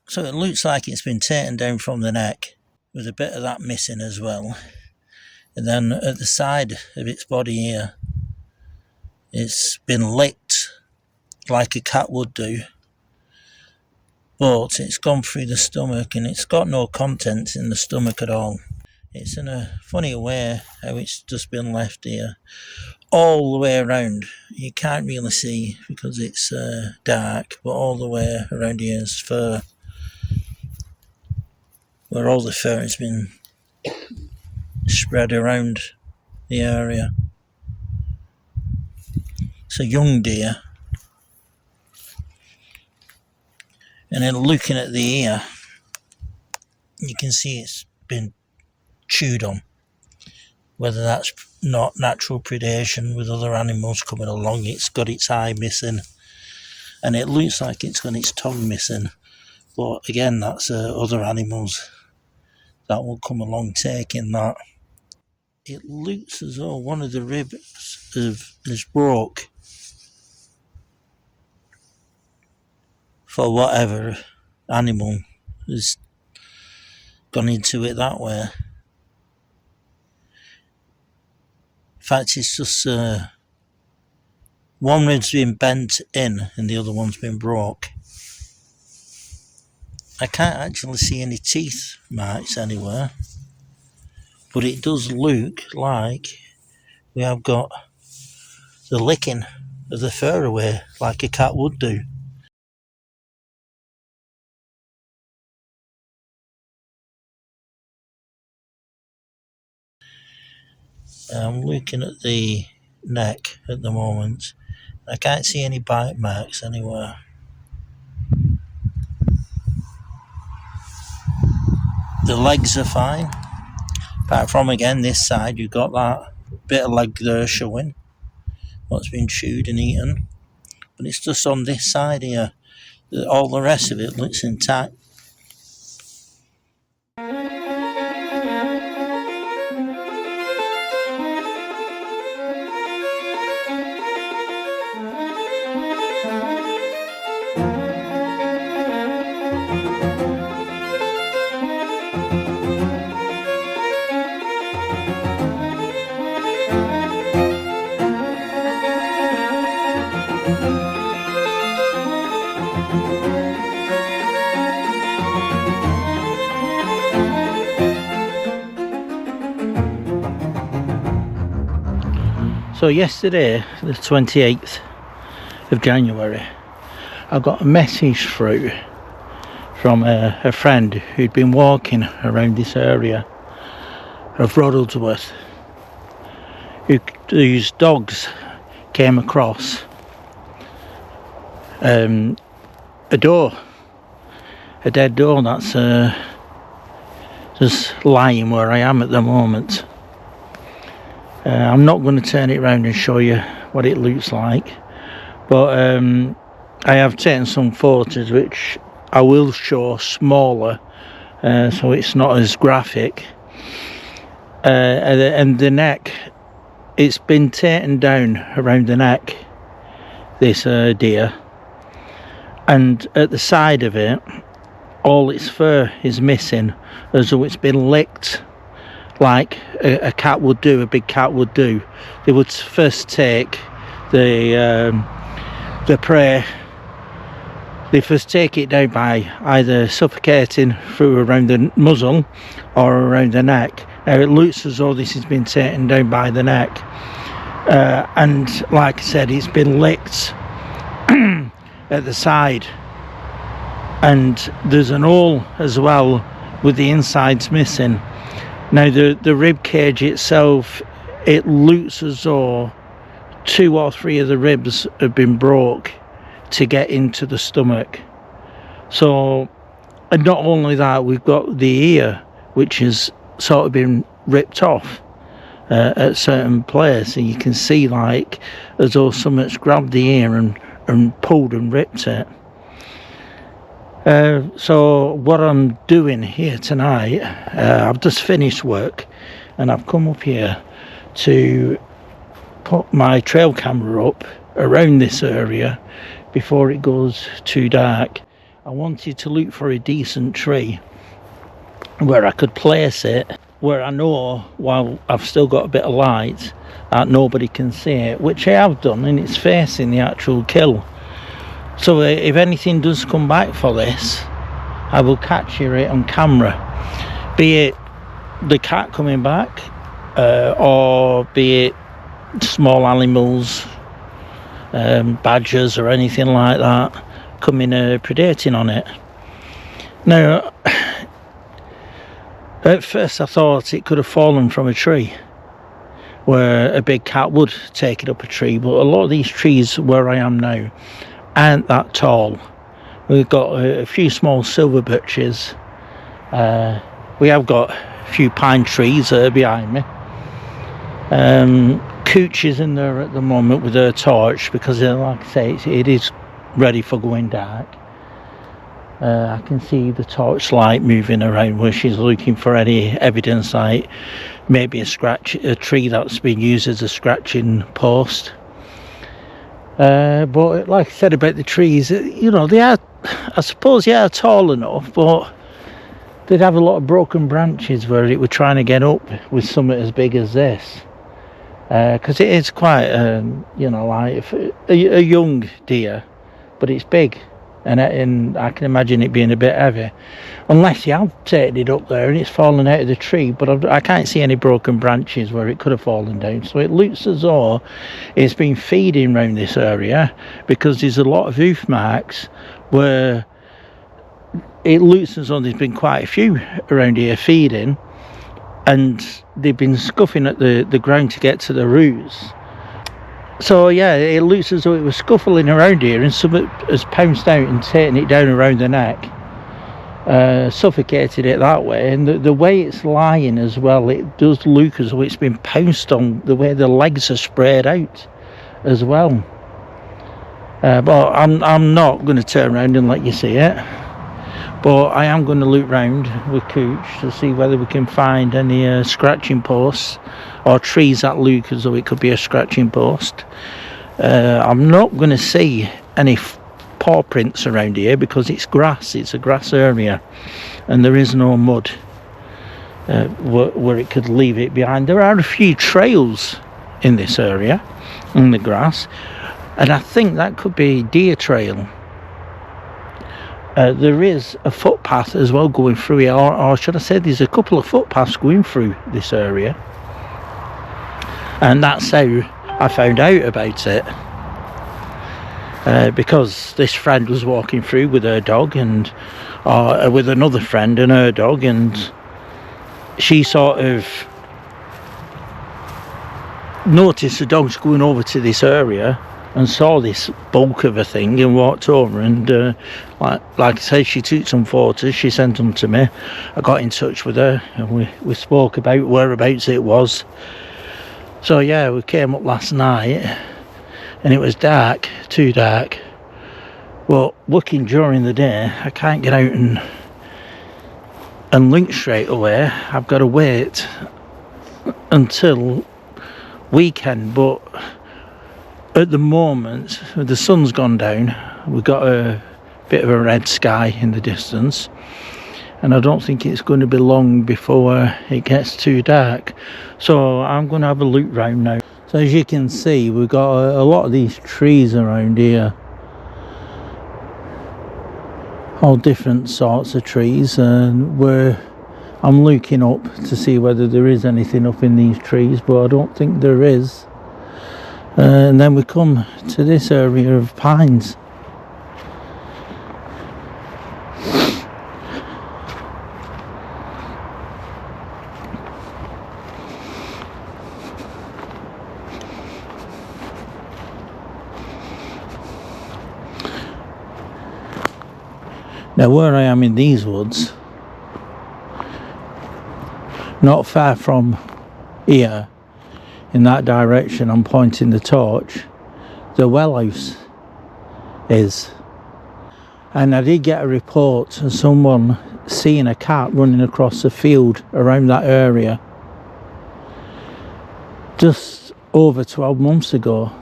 So it looks like it's been taken down from the neck, with a bit of that missing as well. And then at the side of its body here, it's been licked like a cat would do, but it's gone through the stomach and it's got no contents in the stomach at all. It's in a funny way how it's just been left here all the way around. You can't really see because it's dark, but all the way around here is fur, where all the fur has been spread around the area. It's a young deer, and then looking at the ear, you can see it's been chewed on. Whether that's not natural predation with other animals coming along, it's got its eye missing, and it looks like it's got its tongue missing, but again, that's other animals that will come along taking that. It looks as though one of the ribs is broke for whatever animal has gone into it that way. In fact, it's just one rib's been bent in and the other one's been broke. I can't actually see any teeth marks anywhere, but it does look like we have got the licking of the fur away like a cat would do. I'm looking at the neck at the moment. I can't see any bite marks anywhere. The legs are fine, apart from again this side you've got that bit of leg there showing what's been chewed and eaten, but it's just on this side here that all the rest of it looks intact. So yesterday, the 28th of January, I got a message through from a friend who'd been walking around this area of Roddlesworth, whose dogs came across a dead door that's just lying where I am at the moment. I'm not going to turn it around and show you what it looks like, but I have taken some photos which I will show smaller, so it's not as graphic. And the neck, it's been taken down around the neck, this deer, and at the side of it, all its fur is missing, as though it's been licked like a cat would do, a big cat would do. They would first take the prey, they first take it down by either suffocating through around the muzzle or around the neck. Now it looks as though this has been taken down by the neck, and like I said, it's been licked at the side, and there's an hole as well with the insides missing. Now the rib cage itself, it looks as though 2 or 3 of the ribs have been broke to get into the stomach. So, and not only that, we've got the ear, which has sort of been ripped off at certain place, and you can see like as though someone's grabbed the ear and pulled and ripped it. So what I'm doing here tonight, I've just finished work and I've come up here to put my trail camera up around this area before it goes too dark. I wanted to look for a decent tree where I could place it, where I know while I've still got a bit of light that nobody can see it, which I have done, and it's facing the actual kill. So if anything does come back for this, I will capture it on camera, be it the cat coming back, or be it small animals, badgers or anything like that, coming predating on it. Now, at first I thought it could have fallen from a tree, where a big cat would take it up a tree, but a lot of these trees where I am now aren't that tall. We've got a few small silver birches, we have got a few pine trees behind me. Cooch is in there at the moment with her torch, because like I say, it is ready for going dark. I can see the torchlight moving around where she's looking for any evidence, like maybe a tree that's been used as a scratching post. But like I said about the trees, you know, they are, I suppose they are tall enough, but they'd have a lot of broken branches where it were trying to get up with something as big as this. Because it is quite, you know, like a young deer, but it's big. And I can imagine it being a bit heavy, unless you have taken it up there and it's fallen out of the tree, but I can't see any broken branches where it could have fallen down. So it looks as though it's been feeding around this area, because there's a lot of hoof marks where it looks as though there's been quite a few around here feeding, and they've been scuffing at the ground to get to the roots. So yeah, it looks as though it was scuffling around here, and something has pounced out and taken it down around the neck, suffocated it that way. And the way it's lying as well, it does look as though it's been pounced on, the way the legs are spread out as well. But I'm not going to turn around and let you see it, but I am going to look round with Cooch to see whether we can find any scratching posts or trees that look as though it could be a scratching post. I'm not going to see any paw prints around here, because it's grass, it's a grass area, and there is no mud where it could leave it behind. There are a few trails in this area in the grass, and I think that could be deer trail. There is a footpath as well going through here, or should I say there's a couple of footpaths going through this area, and that's how I found out about it, because this friend was walking through with her dog, and with another friend and her dog, and she sort of noticed the dogs going over to this area and saw this bulk of a thing and walked over, and like I said, she took some photos, she sent them to me. I got in touch with her and we spoke about whereabouts it was. So yeah, we came up last night and it was dark, too dark. Well, looking during the day, I can't get out and link straight away. I've got to wait until weekend, but at the moment the sun's gone down, we've got a bit of a red sky in the distance, and I don't think it's going to be long before it gets too dark. So I'm going to have a look round now. So as you can see, we've got a lot of these trees around here, all different sorts of trees, and I'm looking up to see whether there is anything up in these trees, but I don't think there is. And then we come to this area of pines. Now where I am in these woods, not far from here, in that direction I'm pointing the torch, the well house is. And I did get a report of someone seeing a cat running across the field around that area just over 12 months ago.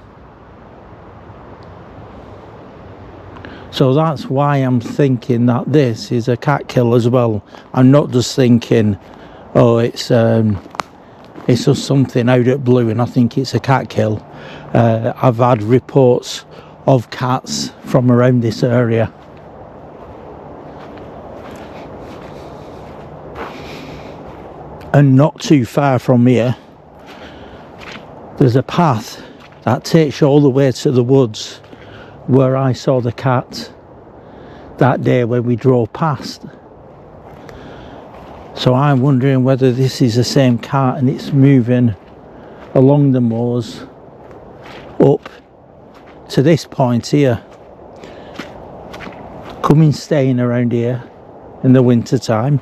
So that's why I'm thinking that this is a cat kill as well. I'm not just thinking, oh, it's just something out of blue and I think it's a cat kill. I've had reports of cats from around this area. And not too far from here, there's a path that takes you all the way to the woods where I saw the cat that day when we drove past. So I'm wondering whether this is the same cat and it's moving along the moors up to this point here, coming staying around here in the winter time,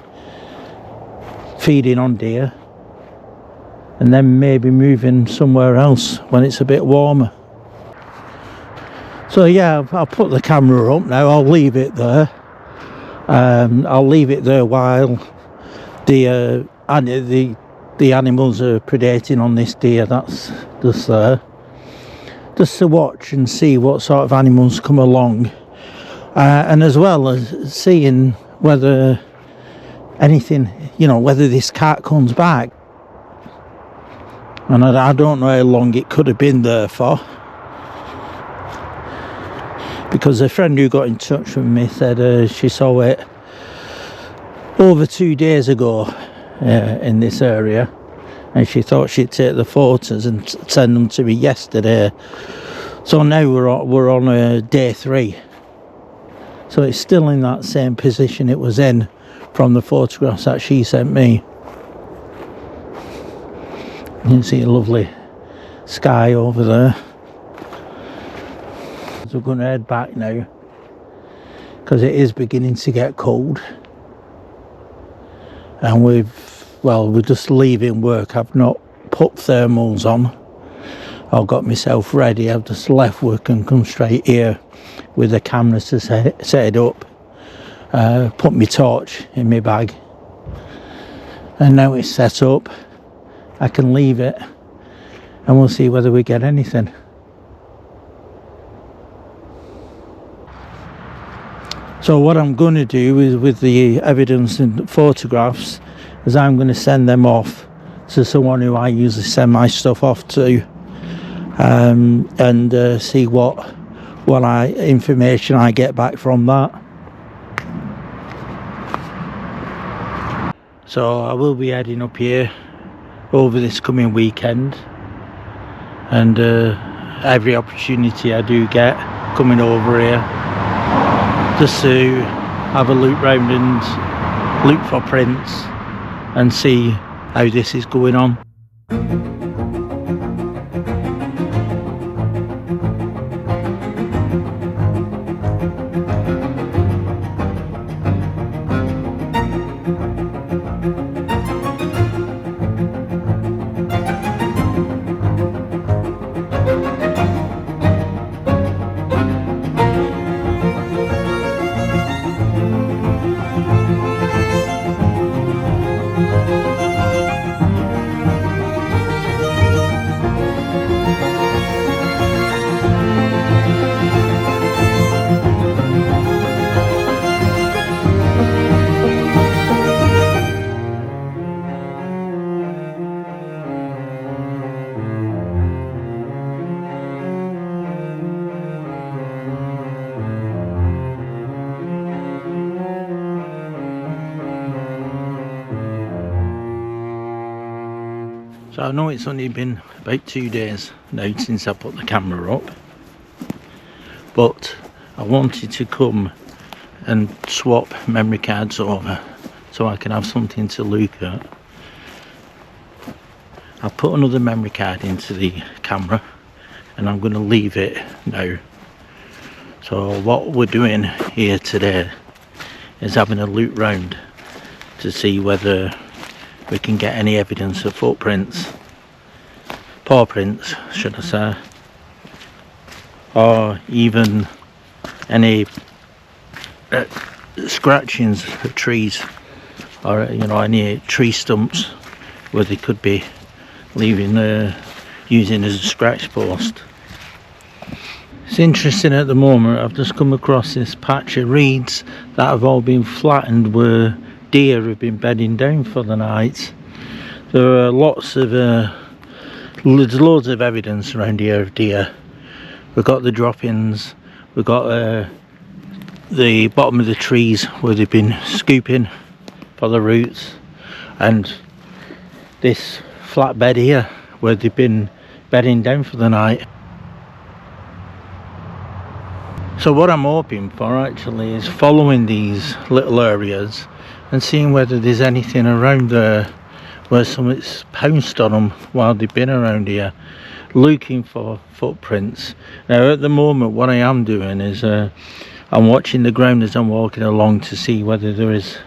feeding on deer, and then maybe moving somewhere else when it's a bit warmer. So yeah, I'll put the camera up now. I'll leave it there. I'll leave it there while the animals are predating on this deer that's just there, just to watch and see what sort of animals come along, and as well as seeing whether anything, you know, whether this cat comes back. And I don't know how long it could have been there for, because a friend who got in touch with me said she saw it over 2 days ago in this area, and she thought she'd take the photos and send them to me yesterday. So now we're on day 3, so it's still in that same position it was in from the photographs that she sent me. You can see a lovely sky over there. So we're going to head back now, because it is beginning to get cold, and we're just leaving work. I've not put thermals on. I've got myself ready. I've just left work and come straight here with the camera to set it up. Put my torch in my bag, and now it's set up. I can leave it and we'll see whether we get anything. So what I'm going to do is, with the evidence and photographs, is I'm going to send them off to someone who I usually send my stuff off to, and see what information I get back from that. So I will be heading up here over this coming weekend, and every opportunity I do get coming over here just to have a look round and look for prints and see how this is going on. So I know it's only been about 2 days now since I put the camera up, but I wanted to come and swap memory cards over so I can have something to look at. I've put another memory card into the camera and I'm going to leave it now. So what we're doing here today is having a look round to see whether we can get any evidence of footprints, paw prints should I say, or even any scratchings of trees, or you know, any tree stumps where they could be leaving using as a scratch post. It's interesting at the moment, I've just come across this patch of reeds that have all been flattened where deer have been bedding down for the night. There are lots of, there's loads of evidence around here of deer. We've got the droppings, we've got the bottom of the trees where they've been scooping for the roots, and this flat bed here where they've been bedding down for the night. So what I'm hoping for actually is following these little areas and seeing whether there's anything around there where somebody's pounced on them while they've been around here, looking for footprints. Now at the moment what I am doing is I'm watching the ground as I'm walking along to see whether there is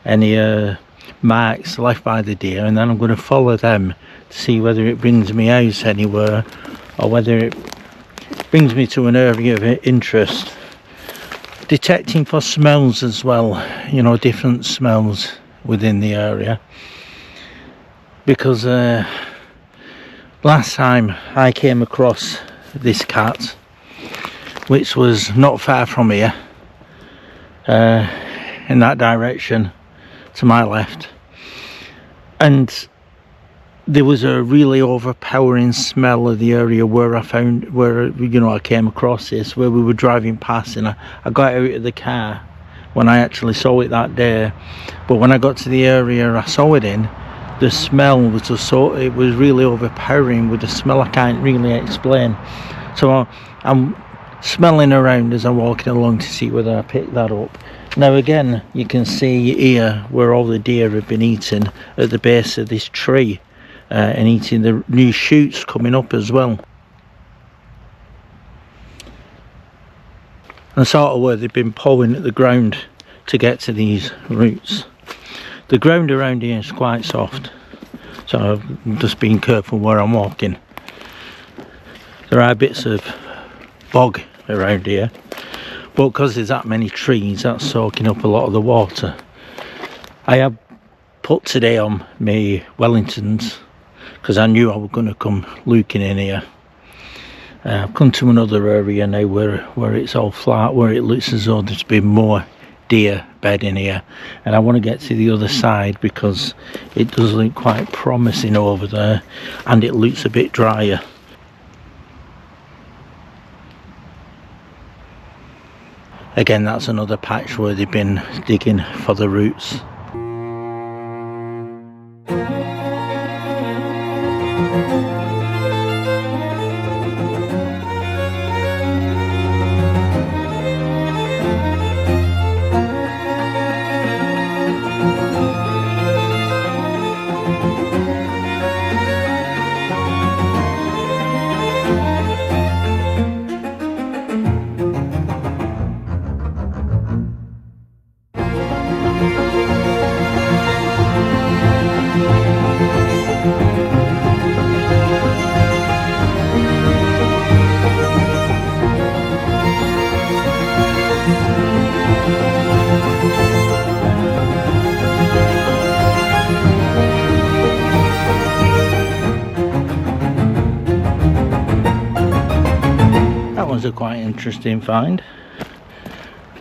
any marks left by the deer, and then I'm going to follow them to see whether it brings me out anywhere or whether it brings me to an area of interest. Detecting for smells as well, you know, different smells within the area, because last time I came across this cat, which was not far from here, in that direction to my left, and there was a really overpowering smell of the area where I came across this, where we were driving past, and I got out of the car when I actually saw it that day. But when I got to the area I saw it in, the smell was just it was really overpowering with the smell I can't really explain. So I'm smelling around as I'm walking along to see whether I pick that up. Now again, you can see here where all the deer have been eating at the base of this tree, and eating the new shoots coming up as well. And sort of where they've been pulling at the ground to get to these roots. The ground around here is quite soft, so I'm just being careful where I'm walking. There are bits of bog around here, but because there's that many trees, that's soaking up a lot of the water. I have put today on my Wellingtons because I knew I was going to come looking in here. I've come to another area now where it's all flat, where it looks as though there's been more deer bedding here, and I want to get to the other side because it does look quite promising over there and it looks a bit drier. Again, that's another patch where they've been digging for the roots. A quite interesting find.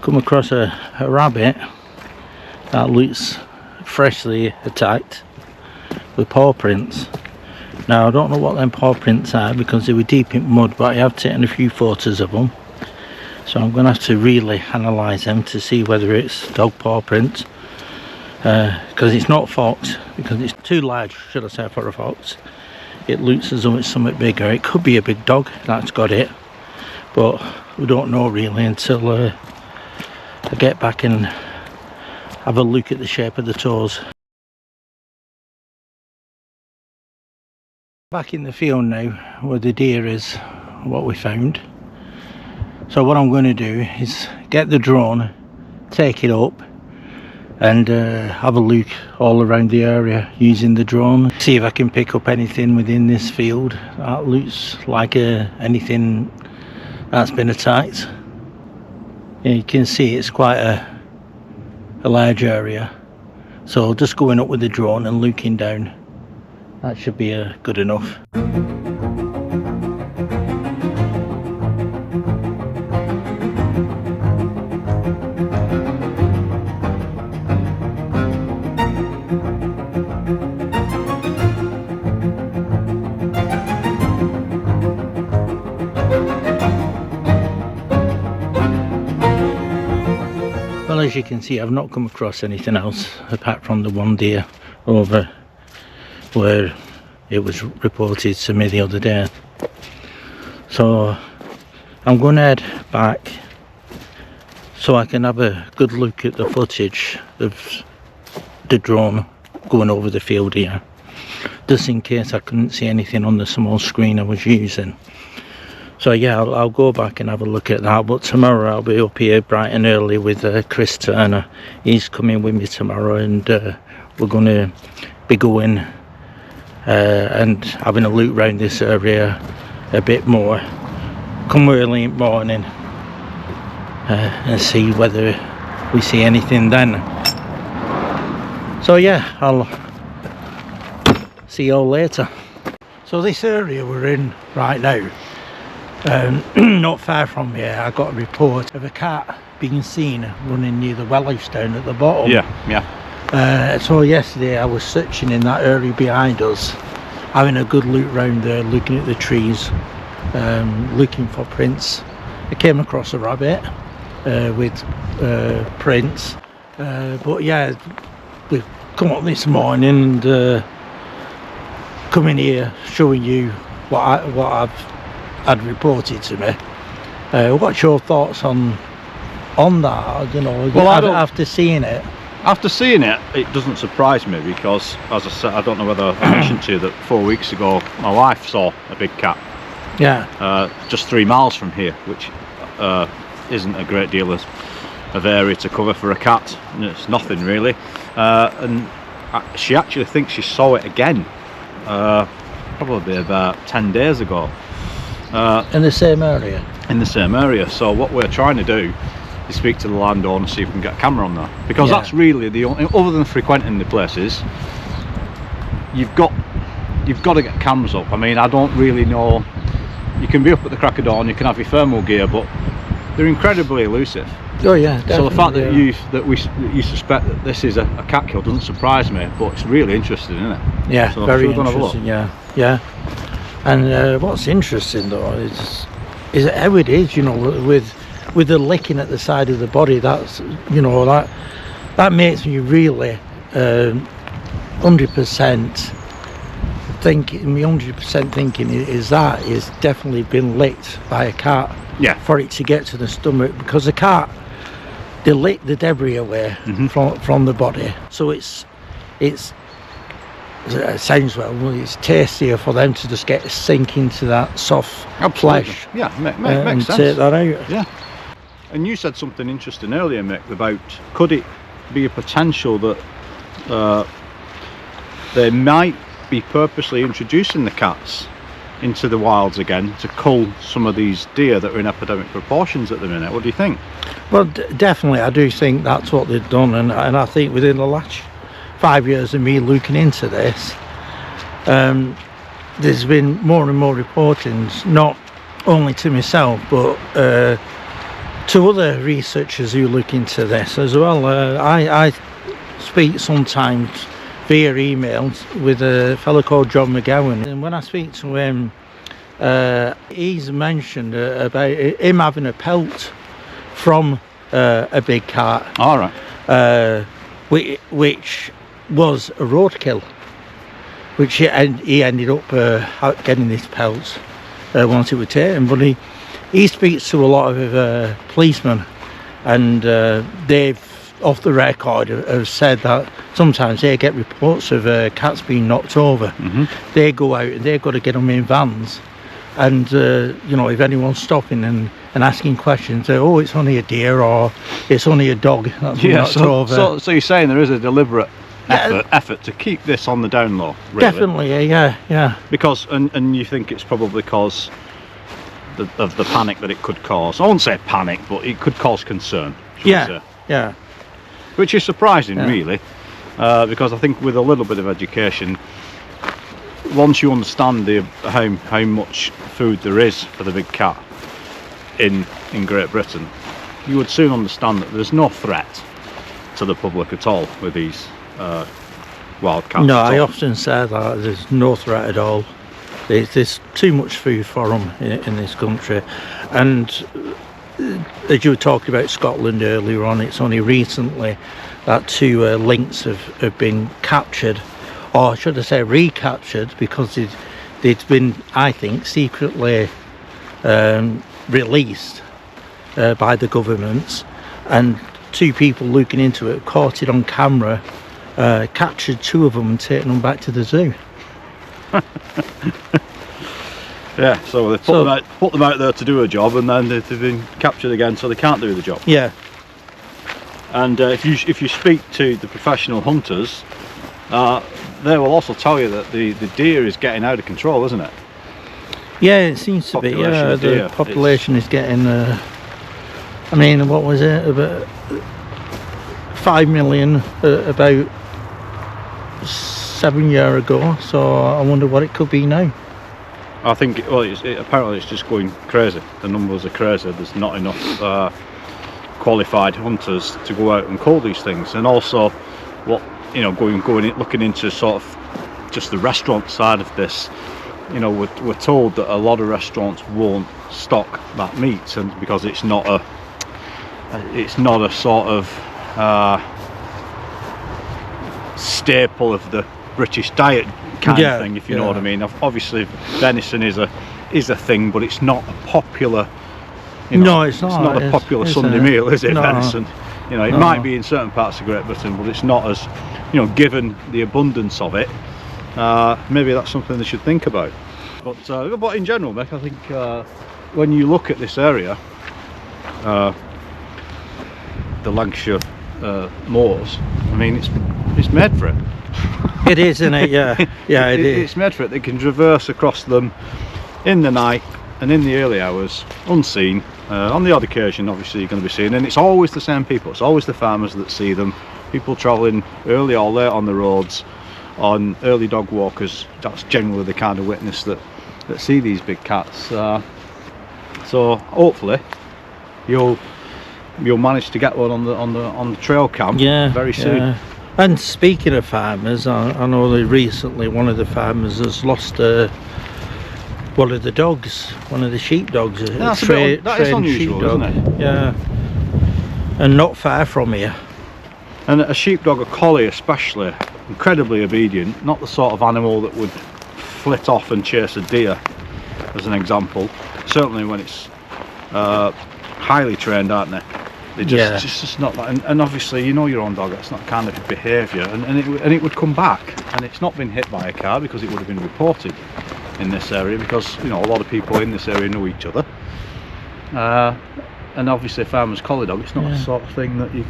Come across a rabbit that looks freshly attacked with paw prints. Now I don't know what them paw prints are because they were deep in mud, but I have taken a few photos of them, so I'm going to have to really analyse them to see whether it's dog paw prints, because it's not fox, because it's too large, should I say, for a fox. It looks as though it's something bigger. It could be a big dog that's got it, but we don't know really until I get back and have a look at the shape of the toes. Back in the field now where the deer is, what we found. So what I'm going to do is get the drone, take it up and have a look all around the area using the drone, see if I can pick up anything within this field that looks like anything that's been attacked. Yeah, you can see it's quite a large area, so just going up with the drone and looking down, that should be good enough. Well, as you can see, I've not come across anything else apart from the one deer over where it was reported to me the other day. So I'm going to head back so I can have a good look at the footage of the drone going over the field here, just in case I couldn't see anything on the small screen I was using. So yeah, I'll go back and have a look at that, but tomorrow I'll be up here bright and early with Chris Turner. He's coming with me tomorrow, and we're going to be going and having a look around this area a bit more come early in the morning and see whether we see anything then. So yeah, I'll see you all later. So this area we're in right now, not far from here, I got a report of a cat being seen running near the well house down at the bottom. Yeah. So yesterday I was searching in that area behind us, having a good look round there, looking at the trees, looking for prints. I came across a rabbit with prints, but yeah, we've come up this morning and come in here showing you what I've had reported to me. What's your thoughts on that? You know, well, after seeing it. After seeing it, it doesn't surprise me because, as I said, I don't know whether I mentioned to you that 4 weeks ago my wife saw a big cat. Yeah. Just 3 miles from here, which isn't a great deal of area to cover for a cat. It's nothing really. And she actually thinks she saw it again, probably about 10 days ago. In the same area? In the same area. So what we're trying to do is speak to the landowner, see if we can get a camera on there, because that's really the only, other than frequenting the places, you've got to get cameras up. I mean, I don't really know. You can be up at the crack of dawn, you can have your thermal gear, but they're incredibly elusive. Oh yeah, definitely. So the fact that you suspect that this is a cat kill doesn't surprise me, but it's really interesting, isn't it? Yeah, so very interesting. Yeah. And what's interesting though is how it is, you know, with the licking at the side of the body. That's, you know, that makes me really 100% thinking is that is definitely been licked by a cat. Yeah. For it to get to the stomach, because the cat, they lick the debris away from the body. So it sounds it's tastier for them to just get a sink into that soft flesh. Yeah, makes sense. Take that out. Yeah. And you said something interesting earlier, Mick, about could it be a potential that they might be purposely introducing the cats into the wilds again to cull some of these deer that are in epidemic proportions at the minute? What do you think? Well, definitely, I do think that's what they've done, and I think within the last 5 years of me looking into this, there's been more and more reportings, not only to myself but to other researchers who look into this as well. I speak sometimes via emails with a fellow called John McGowan, and when I speak to him, he's mentioned about him having a pelt from a big cat. All right. Which was a roadkill, which he ended up getting this pelt once it was taken. But he speaks to a lot of policemen, and they've, off the record, have said that sometimes they get reports of cats being knocked over. They go out and they've got to get them in vans, and you know, if anyone's stopping and asking questions, oh, it's only a deer or it's only a dog that's been knocked over. So you're saying there is a deliberate effort to keep this on the down low, really? Definitely, yeah. Because and you think it's probably because of the panic that it could cause. I won't say panic, but it could cause concern. Yeah. Which is surprising, really, because I think with a little bit of education, once you understand how much food there is for the big cat in Great Britain, you would soon understand that there's no threat to the public at all with these wild cats. No, I often say that there's no threat at all. There's too much food for them in this country, and as you were talking about Scotland earlier on, it's only recently that 2 lynx have been captured, or should I say recaptured, because they'd been, I think, secretly released by the governments, and 2 people looking into it caught it on camera, captured 2 of them and taken them back to the zoo. Yeah, so they put them out there to do a job, and then they've been captured again, so they can't do the job. Yeah. And if you speak to the professional hunters, they will also tell you that the deer is getting out of control, isn't it? Yeah, it seems to be. Yeah, the population is getting. I mean, what was it? About 5 million about 7 years ago. So I wonder what it could be now. I think, well, apparently it's just going crazy. The numbers are crazy. There's not enough qualified hunters to go out and call these things. And also, what looking into sort of just the restaurant side of this, we're told that a lot of restaurants won't stock that meat, and because it's not a sort of staple of the British diet kind of thing, if you know what I mean. Obviously venison is a thing, but it's not a popular, no, it's not. It's not a popular Sunday meal, is it? No. Venison, it might be in certain parts of Great Britain, but it's not as, given the abundance of it, maybe that's something they should think about. But in general, Mick, I think when you look at this area, the Lancashire moors, I mean, it's made for it. It is, isn't it? Yeah, yeah, it is. It's made for it. They can traverse across them in the night and in the early hours, unseen. On the odd occasion, obviously, you're going to be seen, and it's always the same people. It's always the farmers that see them. People travelling early or late on the roads, on early dog walkers. That's generally the kind of witness that see these big cats. So hopefully, you'll manage to get one on the trail cam very soon. Yeah. And speaking of farmers, I know that recently one of the farmers has lost one of the dogs, one of the sheep dogs. That is unusual, isn't it? Yeah. And not far from here. And a sheepdog, a collie especially, incredibly obedient, not the sort of animal that would flit off and chase a deer, as an example. Certainly when it's highly trained, aren't they? It's just not that, and obviously your own dog, that's not kind of behaviour, and it would come back, and it's not been hit by a car because it would have been reported in this area, because a lot of people in this area know each other, and obviously a farmer's collie dog, it's not the sort of thing that you're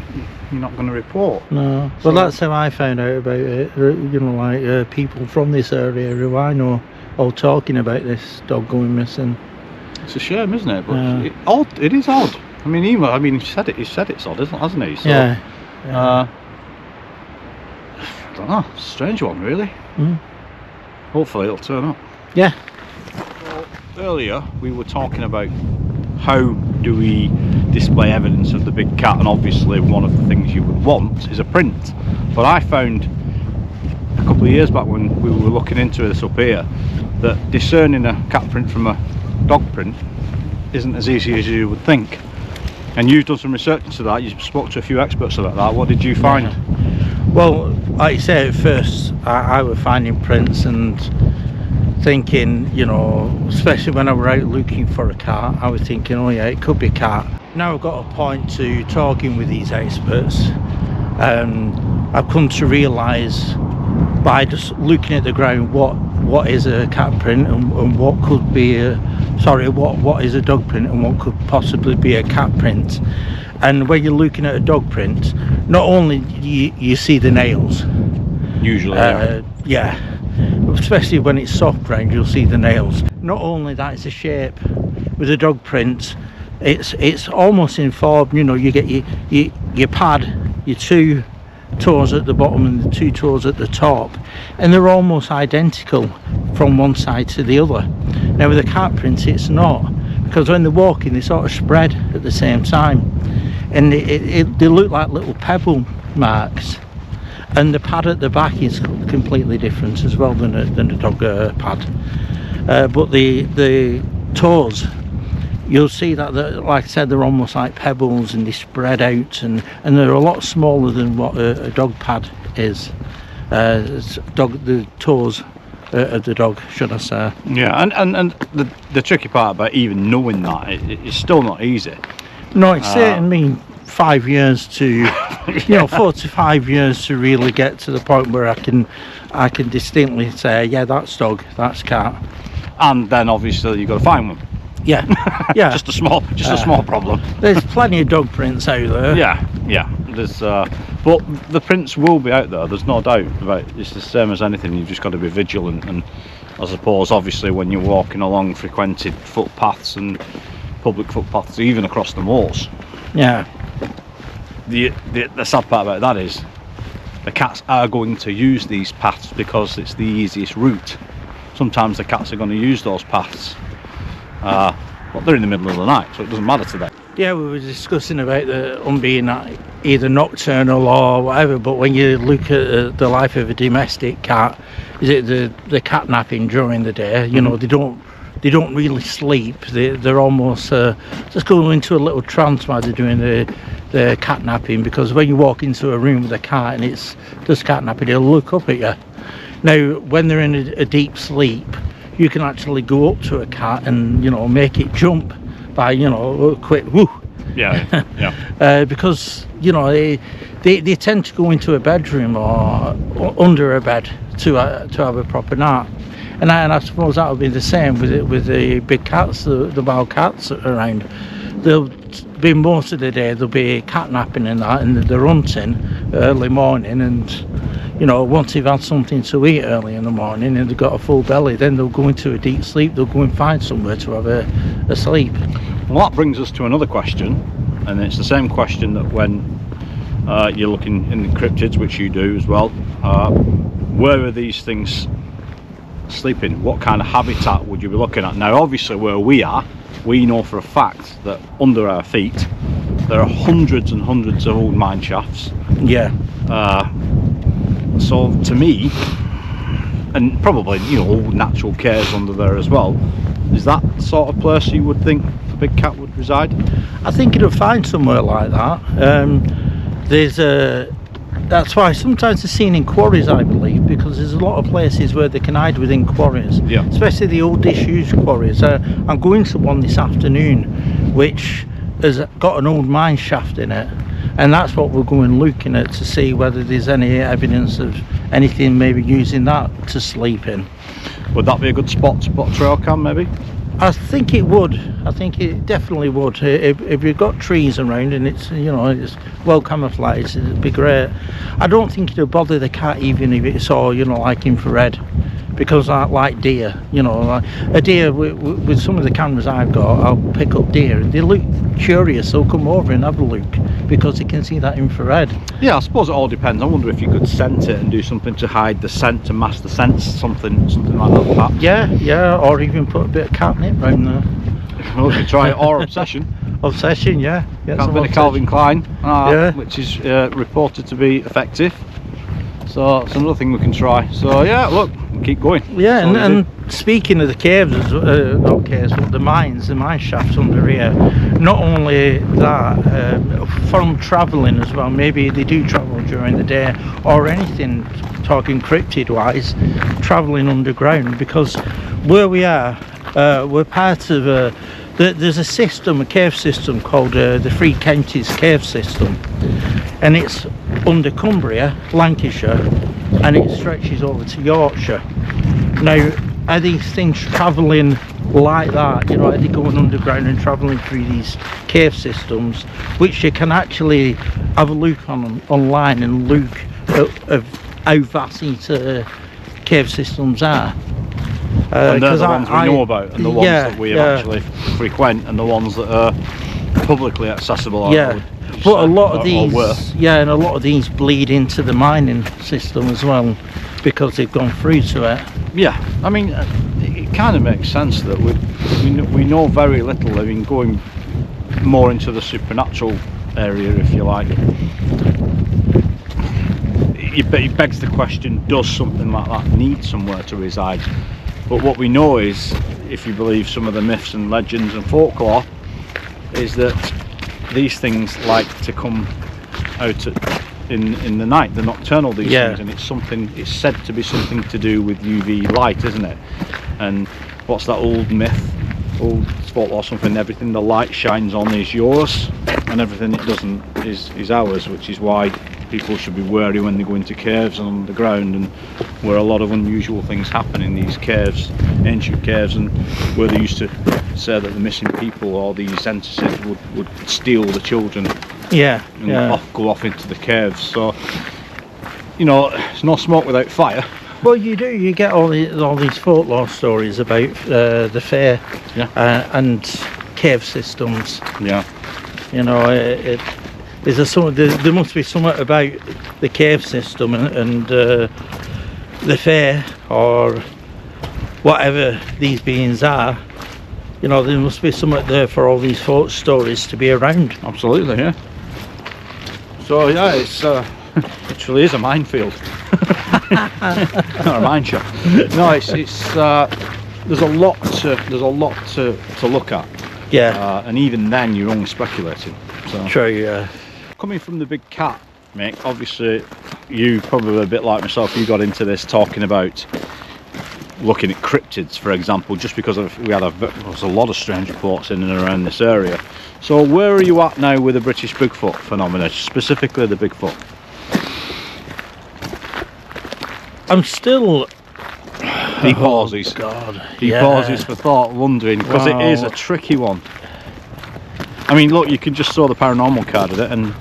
not going to report. No, well, that's how I found out about it. People from this area who I know all talking about this dog going missing. It's a shame, isn't it? But it is odd. I mean, he said it's odd, hasn't he? So, yeah. I don't know, strange one, really. Hopefully it'll turn up. Yeah. Well, earlier we were talking about how do we display evidence of the big cat, and obviously one of the things you would want is a print. But I found a couple of years back when we were looking into this up here that discerning a cat print from a dog print isn't as easy as you would think. And you've done some research into that, you spoke to a few experts about that. What did you find? Well, like you say, at first I was finding prints and thinking, especially when I was out looking for a cat, I was thinking, oh yeah, it could be a cat. Now I've got a point to talking with these experts, I've come to realise by just looking at the ground what is a cat print and what could be what is a dog print and what could possibly be a cat print. And when you're looking at a dog print, not only you see the nails, usually, especially when it's soft ground, you'll see the nails. Not only that, it's a shape. With a dog print, it's almost informed. You get your pad, your 2 toes at the bottom and the 2 toes at the top, and they're almost identical from one side to the other. Now with a cat print, it's not, because when they're walking they sort of spread at the same time, and they look like little pebble marks, and the pad at the back is completely different as well than a dog pad, but the toes, you'll see that, like I said, they're almost like pebbles, and they spread out, and they're a lot smaller than what a dog pad is. The toes of the dog, should I say. Yeah, and the tricky part about even knowing that, it's still not easy. No, it's taken me 5 years to, 4 to 5 years to really get to the point where I can distinctly say, yeah, that's dog, that's cat. And then obviously you've got to find one. Yeah, yeah. just a small problem. There's plenty of dog prints out there. Yeah. There's, but the prints will be out there. There's no doubt about it. It's the same as anything. You've just got to be vigilant. And I suppose, obviously, when you're walking along frequented footpaths and public footpaths, even across the moors. Yeah. The sad part about that is the cats are going to use these paths because it's the easiest route. Sometimes the cats are going to use those paths. But they're in the middle of the night, so it doesn't matter to them. Yeah, we were discussing about them being either nocturnal or whatever, but when you look at the life of a domestic cat, is it the cat napping during the day? They don't really sleep. They're almost just going into a little trance while they're doing the cat napping, because when you walk into a room with a cat and it's just cat napping, they'll look up at you. Now, when they're in a deep sleep, you can actually go up to a cat and make it jump by a quick whoo. Yeah. Because they tend to go into a bedroom or under a bed to have a proper nap, and I suppose that would be the same with the big cats, the wild cats around. They'll be most of the day they'll be cat napping and that, and they're hunting early morning, and once they've had something to eat early in the morning and they've got a full belly, then they'll go into a deep sleep. They'll go and find somewhere to have a sleep. Well, that brings us to another question, and it's the same question that when you're looking in the cryptids, which you do as well, where are these things sleeping? What kind of habitat would you be looking at? Now, obviously, where we are, we know for a fact that under our feet there are hundreds and hundreds of old mine shafts. Yeah. So to me, and probably old natural caves under there as well, is that the sort of place you would think the big cat would reside? I think it'll find somewhere like that. That's why sometimes they're seen in quarries, I believe, because there's a lot of places where they can hide within quarries. Yeah. Especially the old disused quarries. I'm going to one this afternoon which has got an old mine shaft in it, and that's what we're going looking at to see whether there's any evidence of anything maybe using that to sleep in. Would that be a good spot to put a trail cam, maybe? I think it would. I think it definitely would. If you've got trees around and it's it's well camouflaged, it'd be great. I don't think it'll bother the cat even if it's all like infrared, because I like deer. Like a deer with some of the cameras I've got, I'll pick up deer and they look curious. They'll come over and have a look because they can see that infrared. Yeah, I suppose it all depends. I wonder if you could scent it and do something to hide the scent, to mask the scent, something like that perhaps. Yeah, or even put a bit of catnip round there. Well, we could try it, or obsession. Obsession, yeah. A bit of Calvin Klein, which is reported to be effective. So it's another thing we can try. So yeah, look, we'll keep going. Yeah, and speaking of the caves, not caves, but the mine shafts under here. Not only that, from travelling as well. Maybe they do travel during the day or anything. Talking cryptid wise, travelling underground, because where we are, we're part of there's a cave system called the Three Counties Cave System, and it's under Cumbria, Lancashire, and it stretches over to Yorkshire. Now, are these things travelling like that? Are they going underground and travelling through these cave systems, which you can actually have a look online and look at how vast these cave systems are. And they're the ones we know about, and the ones that we actually frequent, and the ones that are publicly accessible. But a lot of these, and a lot of these bleed into the mining system as well, because they've gone through to it. Yeah, I mean, it kind of makes sense that we know very little. I mean, going more into the supernatural area, if you like. It begs the question: does something like that need somewhere to reside? But what we know is, if you believe some of the myths and legends and folklore, is that these things like to come out in the night. They're nocturnal, these things, and it's said to be something to do with UV light, isn't it? And what's that old myth, old folklore, something, everything the light shines on is yours and everything it doesn't is ours, which is why people should be wary when they go into caves and underground, and where a lot of unusual things happen in these caves, ancient caves, and where they used to say that the missing people or these entities would steal the children and go off into the caves. So, you know, it's no smoke without fire. Well, you get all these folklore stories about the fair and cave systems. Yeah. You know, there must be something about the cave system and the fair, or whatever these beings are. You know, there must be something there for all these folk stories to be around. Absolutely, yeah. So yeah, it's it really is a minefield. Not a mine shaft. No, it's there's a lot to look at. Yeah. And even then, you're only speculating. So. True. Yeah. Coming from the big cat, Mick, obviously you probably a bit like myself. You got into this talking about looking at cryptids, for example, just because there was a lot of strange reports in and around this area. So where are you at now with the British Bigfoot phenomena, specifically the Bigfoot? I'm still He pauses. Oh, God. He pauses for thought, wondering, because it is a tricky one. I mean, look, you can just throw the paranormal card at it and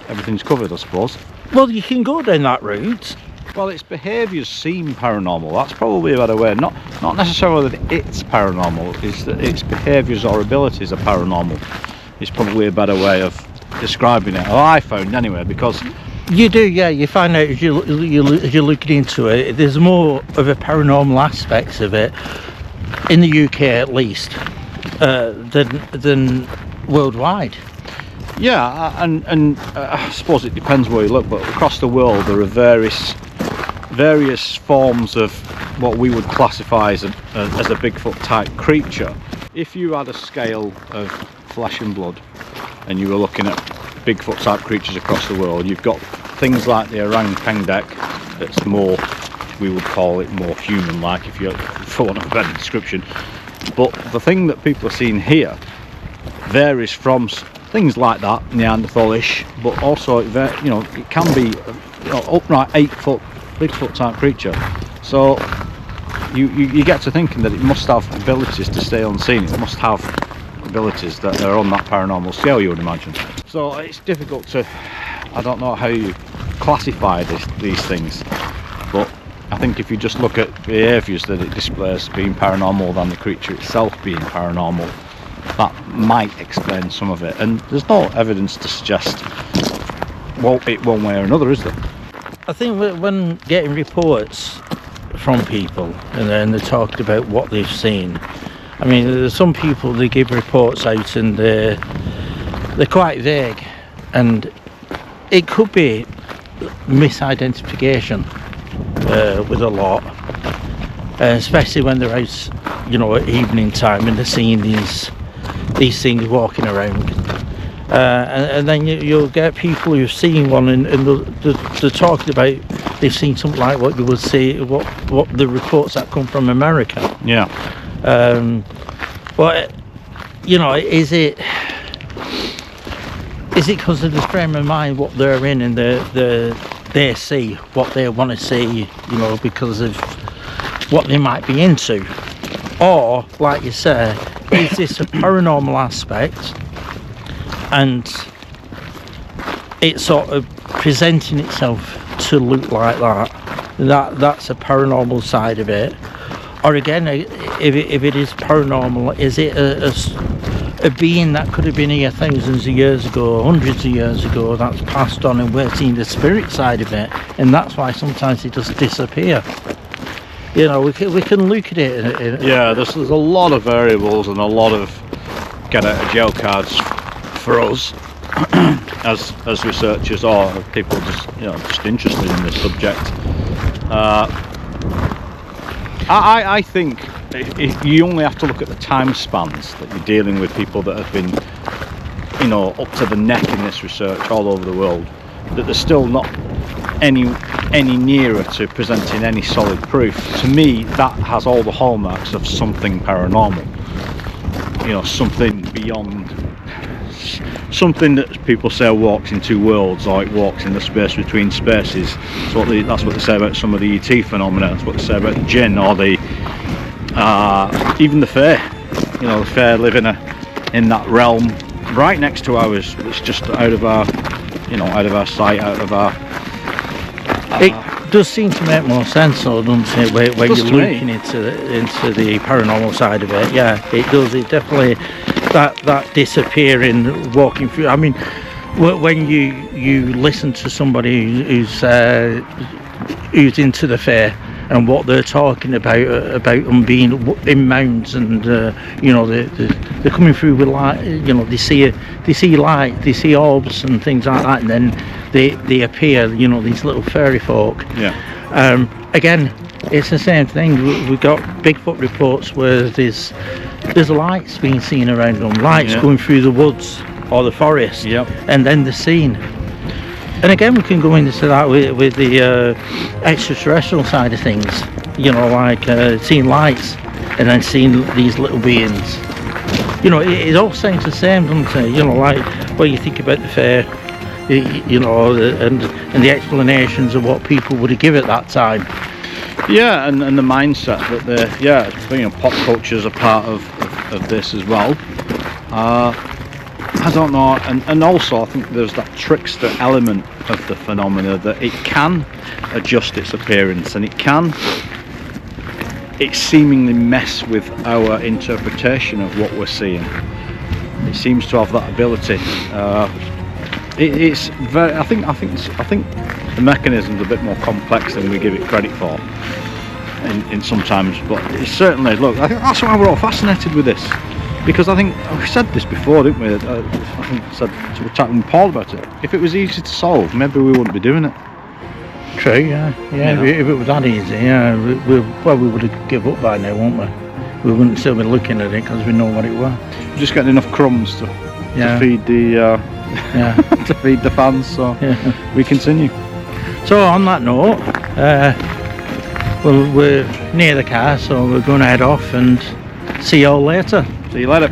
everything's covered, I suppose. Well, you can go down that route. Well, its behaviours seem paranormal. That's probably a better way. Not necessarily that it's paranormal, is that its behaviours or abilities are paranormal. It's probably a better way of describing it. Well, I found anyway, because you do, yeah. You find out as you're looking into it, there's more of a paranormal aspects of it in the UK, at least, than worldwide. Yeah, and I suppose it depends where you look, but across the world there are various forms of what we would classify as a Bigfoot type creature. If you had a scale of flesh and blood and you were looking at Bigfoot type creatures across the world, you've got things like the orang-pendek that's more, we would call it more human-like, if you for want of a better description. But the thing that people are seeing here varies from things like that, Neanderthalish, but also it can be upright 8 foot Bigfoot type creature. So you get to thinking that it must have abilities to stay unseen. It must have abilities that are on that paranormal scale, you would imagine. So it's difficult to, I don't know how you classify these things, but I think if you just look at behaviours that it displays being paranormal than the creature itself being paranormal, that might explain some of it. And there's no evidence to suggest it one way or another, is there? I think when getting reports from people and then they're talking about what they've seen, I mean, there's some people, they give reports out and they're quite vague, and it could be misidentification with a lot, especially when they're out, at evening time and they're seeing these things walking around. And then you'll get people who've seen one and they're talking about they've seen something like what you would see, what the reports that come from America. Yeah. But is it because of the frame of mind what they're in and they see what they want to see, because of what they might be into, or like you say, is this a paranormal aspect and it's sort of presenting itself to look like that's a paranormal side of it? Or again, if it is paranormal, is it a being that could have been here thousands of years ago, hundreds of years ago, that's passed on and we're seeing the spirit side of it, and that's why sometimes it just disappear? We can look at it. Yeah, there's a lot of variables and a lot of get out of jail cards for us as researchers or people just interested in this subject. I think you only have to look at the time spans that you're dealing with people that have been you know, up to the neck in this research all over the world, that there's still not any nearer to presenting any solid proof. To me, that has all the hallmarks of something paranormal. You know, something beyond, something that people say walks in two worlds, or it walks in the space between spaces. That's what they say about some of the ET phenomena. That's what they say about the jinn, or the even the fae. You know, the fae live in that realm right next to ours. It's just out of our, you know, out of our sight, out of our. It does seem to make more sense, though, doesn't it? When you're looking into the paranormal side of it, yeah, it does. It definitely that disappearing, walking through. I mean, when you listen to somebody who's into the fair and what they're talking about them being in mounds, and you know, they're coming through with light. You know, they see light, they see orbs and things like that, and then they appear. You know, these little fairy folk. Yeah. Again, it's the same thing. We've got Bigfoot reports where there's lights being seen around them, lights going through the woods or the forest, and then they're seen. And again, we can go into that with the extraterrestrial side of things. You know, like seeing lights and then seeing these little beings. You know, it all sounds the same, doesn't it? You know, like when you think about the fair, you know, and the explanations of what people would give at that time. Yeah, and the mindset that they're, you know, pop culture is a part of this as well. I don't know, and also I think there's that trickster element of the phenomena, that it can adjust its appearance, and it seemingly mess with our interpretation of what we're seeing. It seems to have that ability. It's very. I think the mechanism's a bit more complex than we give it credit for. In sometimes, but it's certainly. Look, I think that's why we're all fascinated with this. Because I think we said this before, didn't we? I think we were chatting with Paul about it. If it was easy to solve, maybe we wouldn't be doing it. True, yeah. You know? If it was that easy, yeah, we would have given up by now, wouldn't we? We wouldn't still be looking at it because we know what it was. We're just getting enough crumbs to feed the to feed the fans. So we continue. So on that note, well, we're near the car, so we're going to head off and see you all later. See you later.